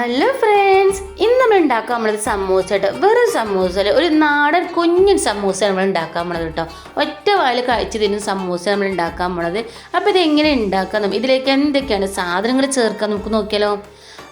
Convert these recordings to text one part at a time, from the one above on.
Hello friends, ഇന്ന് നമ്മൾ ഉണ്ടാക്കാൻ നമ്മളത് സമൂസ കേട്ടോ. വെറും സമൂസ അല്ല, ഒരു നാടൻ കുഞ്ഞൻ സമൂസ നമ്മൾ ഉണ്ടാക്കാൻ പോണത് കേട്ടോ. ഒറ്റ വായിൽ കഴിച്ച് തിന്നും സമൂസ നമ്മൾ ഉണ്ടാക്കാൻ പോണത്. അപ്പോൾ ഇതെങ്ങനെ ഉണ്ടാക്കാം, ഇതിലേക്ക് എന്തൊക്കെയാണ് സാധനങ്ങൾ ചേർക്കാൻ നമുക്ക് നോക്കിയാലോ.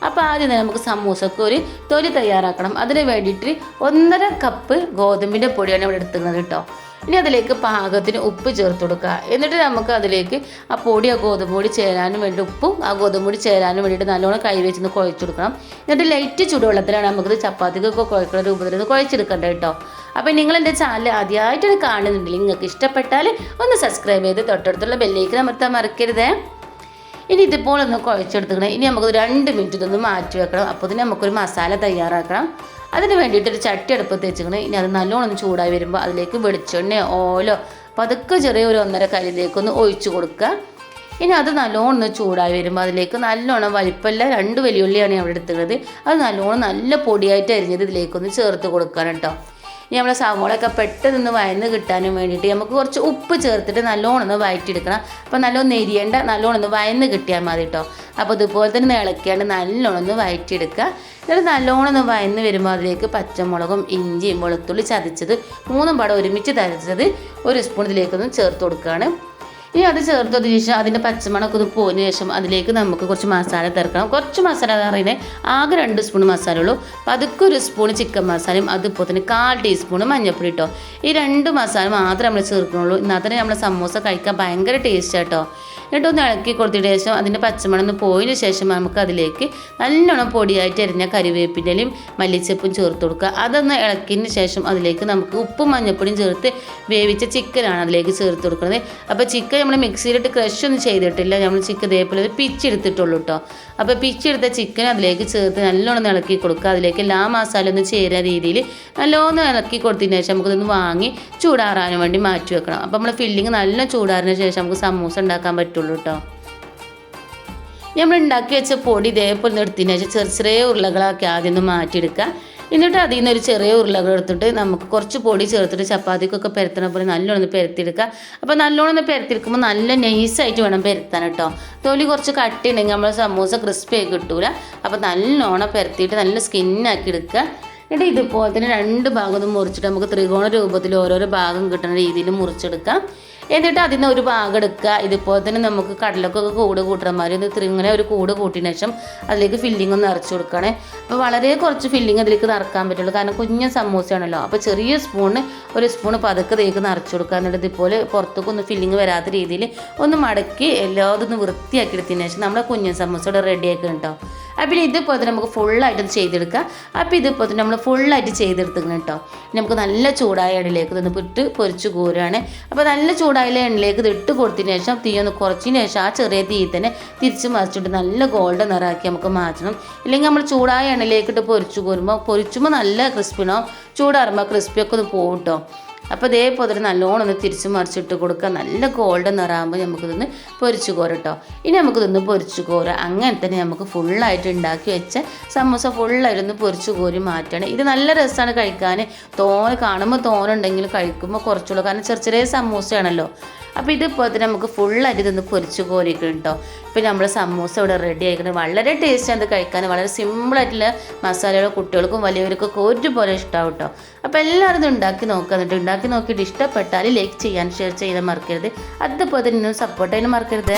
അപ്പോൾ ആദ്യം തന്നെ നമുക്ക് സമൂസക്ക് ഒരു തൊലി തയ്യാറാക്കണം. അതിന് വേണ്ടിയിട്ട് 1.5 കപ്പ് ഗോതമ്പിൻ്റെ പൊടിയാണ് ഇവിടെ എടുത്തുന്നത് കേട്ടോ. ഇനി അതിലേക്ക് പാകത്തിന് ഉപ്പ് ചേർത്ത് കൊടുക്കുക. എന്നിട്ട് നമുക്ക് അതിലേക്ക് ആ ഗോതമ്പ് പൊടി ചേരാനും വേണ്ടി ഉപ്പും ആ ഗോതമ്പ് പൊടി ചേരാനും വേണ്ടിയിട്ട് നല്ലോണം കൈ വെച്ചൊന്ന് കുഴച്ചെടുക്കണം. എന്നിട്ട് ലൈറ്റ് ചൂടുവെള്ളത്തിലാണ് നമുക്കിത് ചപ്പാത്തിക്കൊക്കെ കുഴക്കുന്ന രൂപത്തിൽ കുഴച്ചെടുക്കേണ്ടത് കേട്ടോ. അപ്പോൾ നിങ്ങൾ എൻ്റെ ചാനൽ ആദ്യമായിട്ടാണ് കാണുന്നുണ്ടെങ്കിൽ നിങ്ങൾക്ക് ഇഷ്ടപ്പെട്ടാൽ ഒന്ന് സബ്സ്ക്രൈബ് ചെയ്ത് തൊട്ടടുത്തുള്ള ബെല്ലേക്ക് അമർത്താൻ മറക്കരുതേ. ഇനി ഇതുപോലെ ഒന്ന് കുഴച്ചെടുത്തുക്കണം. ഇനി നമുക്ക് 2 മിനിറ്റ് ഇതൊന്ന് മാറ്റി വെക്കണം. അപ്പോൾ ഇതിന് നമുക്കൊരു മസാല തയ്യാറാക്കണം. അതിന് വേണ്ടിയിട്ടൊരു ചട്ടി അടുപ്പത്ത് വെച്ചിക്കണം. ഇനി അത് നല്ലോണം ചൂടായി വരുമ്പോൾ അതിലേക്ക് വെളിച്ചെണ്ണയോ ഓയിലോ പതുക്കെ ചെറിയ ഒരു 1.5 കയ്യിലേക്കൊന്ന് ഒഴിച്ചു കൊടുക്കുക. ഇനി അത് നല്ലോണം ചൂടായി വരുമ്പോൾ അതിലേക്ക് നല്ലോണം വലിപ്പമല്ല 2 വെല്ലുള്ളിയാണ് അവിടെ എടുത്തുള്ളത്. അത് നല്ലോണം നല്ല പൊടിയായിട്ട് അരിഞ്ഞത് ഇതിലേക്കൊന്ന് ചേർത്ത് കൊടുക്കണം കേട്ടോ. ഇനി നമ്മളെ സവോളയൊക്കെ പെട്ടെന്ന് വയന്ന് കിട്ടാനും വേണ്ടിയിട്ട് നമുക്ക് കുറച്ച് ഉപ്പ് ചേർത്തിട്ട് നല്ലോണം ഒന്ന് വഴറ്റിയെടുക്കണം. അപ്പോൾ നല്ലോണം നെരിയേണ്ട, നല്ലോണം ഒന്ന് വയന്ന് കിട്ടിയാൽ മതി കേട്ടോ. അപ്പോൾ ഇതുപോലെ തന്നെ ഇളക്കിയാണ്ട് നല്ലോണം ഒന്ന് വഴറ്റിയെടുക്കുക. എന്നിട്ട് നല്ലോണം ഒന്ന് വയന്ന് വരുമ്പോൾ അതിലേക്ക് പച്ചമുളകും ഇഞ്ചിയും വെളുത്തുള്ളി ചതച്ചത് 3 പാടെ ഒരുമിച്ച് തരച്ചത് 1 സ്പൂൺ ഇതിലേക്കൊന്ന് ചേർത്ത് കൊടുക്കുകയാണ്. ഇനി അത് ചേർത്തതിന് ശേഷം അതിൻ്റെ പച്ചമണമൊക്കെ ഒന്ന് പോയതിന് ശേഷം അതിലേക്ക് നമുക്ക് കുറച്ച് മസാല ചേർക്കണം. കുറച്ച് മസാല എന്ന് പറയുന്നത് ആകെ 2 സ്പൂൺ മസാല ഉള്ളൂ. അപ്പോൾ അതൊക്കെ 1 സ്പൂൺ ചിക്കൻ മസാലയും അതുപോലെ തന്നെ 1/4 ടീസ്പൂൺ മഞ്ഞൾപ്പൊടി കേട്ടോ. ഈ 2 മസാല മാത്രമേ നമ്മൾ ചേർക്കുന്നുള്ളൂ. എന്നാൽ തന്നെ നമ്മൾ സമൂസ കഴിക്കാൻ ഭയങ്കര ടേസ്റ്റ് കേട്ടോ. എന്നിട്ട് ഒന്ന് ഇളക്കി കൊടുത്തതിന് ശേഷം അതിൻ്റെ പച്ചമണം ഒന്ന് പോയതിന് ശേഷം നമുക്ക് അതിലേക്ക് നല്ലോണം പൊടിയായിട്ട് അരിഞ്ഞ കരിവേപ്പിൻ്റെയും മല്ലിച്ചപ്പും ചേർത്ത് കൊടുക്കുക. അതൊന്ന് ഇളക്കിയതിന് ശേഷം അതിലേക്ക് നമുക്ക് ഉപ്പും മഞ്ഞൾപ്പൊടിയും ചേർത്ത് വേവിച്ച ചിക്കനാണ് അതിലേക്ക് ചേർത്ത് കൊടുക്കുന്നത്. അപ്പോൾ ചിക്കൻ നമ്മൾ മിക്സിയിലിട്ട് ക്രഷ് ഒന്നും ചെയ്തിട്ടില്ല. നമ്മൾ ചിക്കൻ ഇതേപോലെ പിച്ചെടുത്തിട്ടുള്ളൂ കേട്ടോ. അപ്പോൾ പിച്ചെടുത്ത ചിക്കൻ അതിലേക്ക് ചേർത്ത് നല്ലോണം ഇളക്കി കൊടുക്കുക. അതിലേക്ക് എല്ലാ മസാല ഒന്ന് ചേരുന്ന രീതിയിൽ നല്ലോണം ഇളക്കി കൊടുത്തതിന് ശേഷം നമുക്കിതൊന്ന് വാങ്ങി ചൂടാറാൻ വേണ്ടി മാറ്റി വെക്കണം. അപ്പോൾ നമ്മൾ ഫില്ലിങ് നല്ല ചൂടാറിന് ശേഷം നമുക്ക് സമൂസ ഉണ്ടാക്കാൻ പറ്റുള്ളൂ കേട്ടോ. നമ്മൾ ഉണ്ടാക്കി വെച്ച പൊടി ഇതേപോലെ എടുത്തതിന് ശേഷം ചെറിയ ഉരുളകളാക്കി ആദ്യം ഒന്ന് മാറ്റിയെടുക്കുക. എന്നിട്ട് അതിൽ നിന്ന് ഒരു ചെറിയ ഉരുളകൾ എടുത്തിട്ട് നമുക്ക് കുറച്ച് പൊടി ചേർത്തിട്ട് ചപ്പാത്തിക്കൊക്കെ പരത്തണ പോലെ നല്ലോണം പെരത്തിയെടുക്കുക. അപ്പോൾ നല്ലോണം പെരത്തിയെടുക്കുമ്പോൾ നല്ല നൈസായിട്ട് വേണം പെരത്താൻ കേട്ടോ. തൊലി കുറച്ച് കട്ടി ഉണ്ടെങ്കിൽ നമ്മൾ സമൂസ ക്രിസ്പി ആയി കിട്ടൂല. അപ്പോൾ നല്ലോണം പെരത്തിയിട്ട് നല്ല സ്കിന്നാക്കി എടുക്കുക. എന്നിട്ട് ഇതുപോലെ തന്നെ 2 ഭാഗം ഒന്ന് മുറിച്ചിട്ട് നമുക്ക് ത്രികോണ രൂപത്തിൽ ഓരോരോ ഭാഗം കിട്ടുന്ന രീതിയിൽ മുറിച്ചെടുക്കാം. എന്നിട്ട് അതിൽ നിന്ന് ഒരു ഭാഗം എടുക്കുക. ഇതുപോലെ തന്നെ നമുക്ക് കടലക്കൊക്കെ കൂട് കൂട്ടണമാതിരി ഇങ്ങനെ ഒരു കൂട് കൂട്ടിയതിന് ശേഷം അതിലേക്ക് ഫില്ലിംഗ് ഒന്ന് നിറച്ച് കൊടുക്കുകയാണ്. അപ്പോൾ വളരെ കുറച്ച് ഫില്ലിംഗ് അതിലേക്ക് നിറക്കാൻ പറ്റുള്ളൂ, കാരണം കുഞ്ഞ സമൂസയാണല്ലോ. അപ്പോൾ ചെറിയ സ്പൂണ് 1 സ്പൂൺ പതുക്കെ തേക്ക് നിറച്ച് കൊടുക്കുക. എന്നിട്ട് ഇതുപോലെ പുറത്തേക്ക് ഒന്ന് ഫില്ലിംഗ് വരാത്ത രീതിയിൽ ഒന്ന് മടക്കി എല്ലാതും ഒന്ന് വൃത്തിയാക്കി എടുത്തതിന് ശേഷം നമ്മുടെ കുഞ്ഞൻ സമൂസ ഇവിടെ റെഡിയാക്കി കേട്ടോ. അപ്പോൾ ഇതുപോലെ തന്നെ നമുക്ക് ഫുള്ളായിട്ട് ചെയ്തെടുക്കാം. അപ്പോൾ ഇതുപോലെ തന്നെ നമ്മൾ ഫുള്ളായിട്ട് ചെയ്തെടുത്തിക്കണം കേട്ടോ. നമുക്ക് നല്ല ചൂടായ എണ്ണയിലേക്ക് ഇതൊന്ന് ഇട്ട് പൊരിച്ച് കോരുകയാണ്. അപ്പോൾ നല്ല ചൂടായ എണ്ണയിലേക്ക് ഇത് ഇട്ട് കൊടുത്തതിന് ശേഷം തീ ഒന്ന് കുറച്ചതിന് ശേഷം ആ ചെറിയ തീ തന്നെ തിരിച്ച് മറിച്ചിട്ട് നല്ല ഗോൾഡൻ നിറാക്കി നമുക്ക് മാറ്റണം. ഇല്ലെങ്കിൽ നമ്മൾ ചൂടായ എണ്ണയിലേക്കിട്ട് പൊരിച്ചുമ്പോൾ നല്ല ക്രിസ്പിനാവും, ചൂടാറുമ്പോൾ ക്രിസ്പിയൊക്കെ ഒന്ന് പോകും കേട്ടോ. അപ്പോൾ ഇതേപോലെ തന്നെ നല്ലോണം ഒന്ന് തിരിച്ച് മറിച്ചിട്ട് കൊടുക്കുക. നല്ല ഗോൾഡൻ നിറാകുമ്പോൾ നമുക്കിതൊന്ന് പൊരിച്ച് കോരട്ടോ. ഇനി നമുക്കിതൊന്ന് പൊരിച്ച് കോരാം. അങ്ങനെ തന്നെ നമുക്ക് ഫുള്ളായിട്ട് ഉണ്ടാക്കി വെച്ച സമൂസ ഫുള്ളായിട്ടൊന്ന് പൊരിച്ച് കോരി മാറ്റണം. ഇത് നല്ല രസമാണ് കഴിക്കാൻ. കാണുമ്പോൾ തോനുണ്ടെങ്കിലും കഴിക്കുമ്പോൾ കുറച്ചുള്ളൂ, കാരണം ചെറിയ സമൂസയാണല്ലോ. അപ്പോൾ ഇതുപോലെ തന്നെ നമുക്ക് ഫുള്ളായിട്ട് ഇതൊന്ന് പൊരിച്ച് കോരിക്കണം കേട്ടോ. ഇപ്പോൾ നമ്മൾ സമൂസ ഇവിടെ റെഡി ആയിക്കണം. വളരെ ടേസ്റ്റാണ് ഇത് കഴിക്കാൻ. വളരെ സിമ്പിളായിട്ടുള്ള മസാലകൾ കുട്ടികൾക്കും വലിയവർക്കൊക്കെ ഒരുപോലെ ഇഷ്ടമാവും കേട്ടോ. അപ്പോൾ എല്ലാവരും ഇത് ഉണ്ടാക്കി നോക്കുക. എന്നിട്ട് ഉണ്ടാക്കി നോക്കിയിട്ട് ഇഷ്ടപ്പെട്ടാൽ ലൈക്ക് ചെയ്യാൻ ഷെയർ ചെയ്യാൻ മറക്കരുത്. അതുപോലെ തന്നെ സപ്പോർട്ട് ചെയ്യാൻ മറക്കരുത്.